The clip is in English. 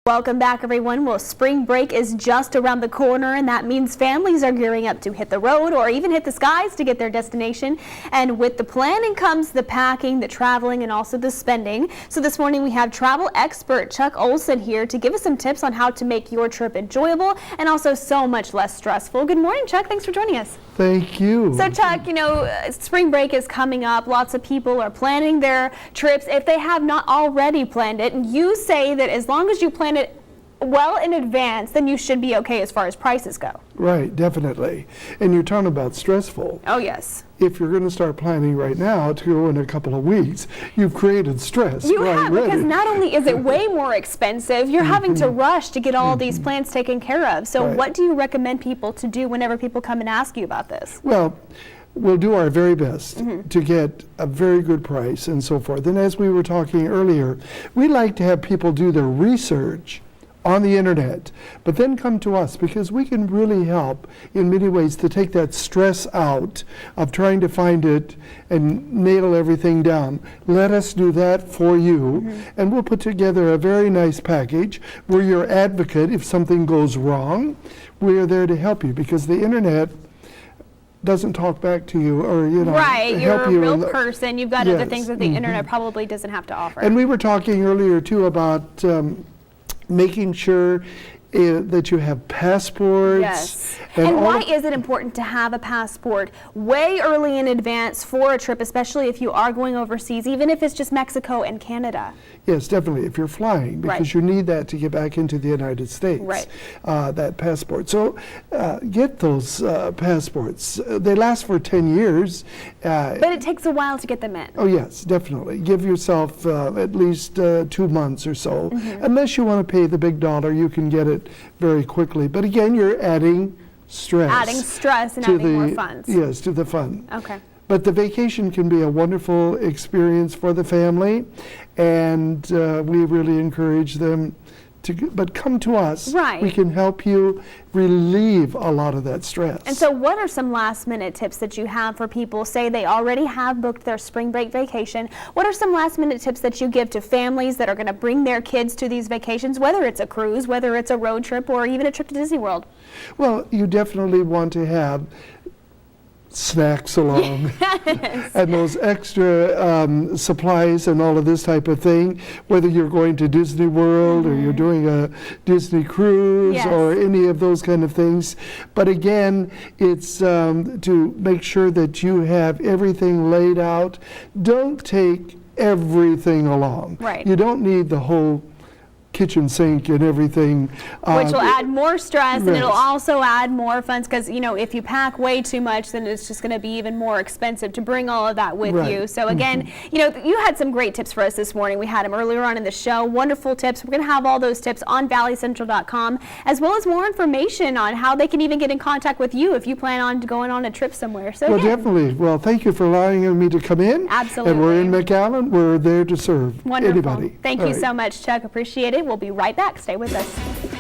Welcome back, everyone. Well, spring break is just around the corner, and that means families are gearing up to hit the road or even hit the skies to get their destination. And with the planning comes the packing, the traveling, and also the spending. So this morning we have travel expert Chuck Olson here to give us some tips on how to make your trip enjoyable and also so much less stressful. Good morning, Chuck. Thanks for joining us. Thank you. So Chuck, you know, spring break is coming up. Lots of people are planning their trips if they have not already planned it. And you say that as long as you plan it well in advance, then you should be okay as far as prices go. Right, definitely. And you're talking about stressful. Oh, yes. If you're going to start planning right now to go in a couple of weeks, you've created stress. You have, because not only is it way more expensive, you're having to rush to get all these plans taken care of. So what do you recommend people to do whenever people come and ask you about this? Well, we'll do our very best to get a very good price and so forth. And as we were talking earlier, we like to have people do their research on the internet, but then come to us because we can really help in many ways to take that stress out of trying to find it and nail everything down. Let us do that for you, and we'll put together a very nice package. We're your advocate if something goes wrong. We're there to help you because the internet doesn't talk back to you or, you know, right, help you're you. a real person. You've got other things that the internet probably doesn't have to offer. And we were talking earlier too about making sure that you have passports. Yes. And why is it important to have a passport way early in advance for a trip, especially if you are going overseas, even if it's just Mexico and Canada? Yes, definitely, if you're flying, because you need that to get back into the United States, that passport. So get those passports. They last for 10 years. But it takes a while to get them in. Oh, yes, definitely. Give yourself at least 2 months or so. Unless you want to pay the big dollar, you can get it very quickly. But again, you're adding stress. Adding stress and adding more funds. Yes, to the fun. Okay. But the vacation can be a wonderful experience for the family, and we really encourage them to, but come to us. Right. We can help you relieve a lot of that stress. And so what are some last minute tips that you have for people, say they already have booked their spring break vacation? What are some last minute tips that you give to families that are going to bring their kids to these vacations, whether it's a cruise, whether it's a road trip, or even a trip to Disney World? Well, you definitely want to have snacks along and those extra supplies and all of this type of thing, whether you're going to Disney World or you're doing a Disney cruise or any of those kind of things. But again, it's to make sure that you have everything laid out. Don't take everything along. Right. You don't need the whole kitchen sink and everything. Which will add more stress, and it'll also add more funds, because, you know, if you pack way too much, then it's just going to be even more expensive to bring all of that with you. So again, you know, you had some great tips for us this morning. We had them earlier on in the show. Wonderful tips. We're going to have all those tips on valleycentral.com, as well as more information on how they can even get in contact with you if you plan on going on a trip somewhere. So well, definitely. Well, thank you for allowing me to come in. Absolutely. And we're in McAllen. We're there to serve anybody. Wonderful. Thank you so much, Chuck. Appreciate it. We'll be right back. Stay with us.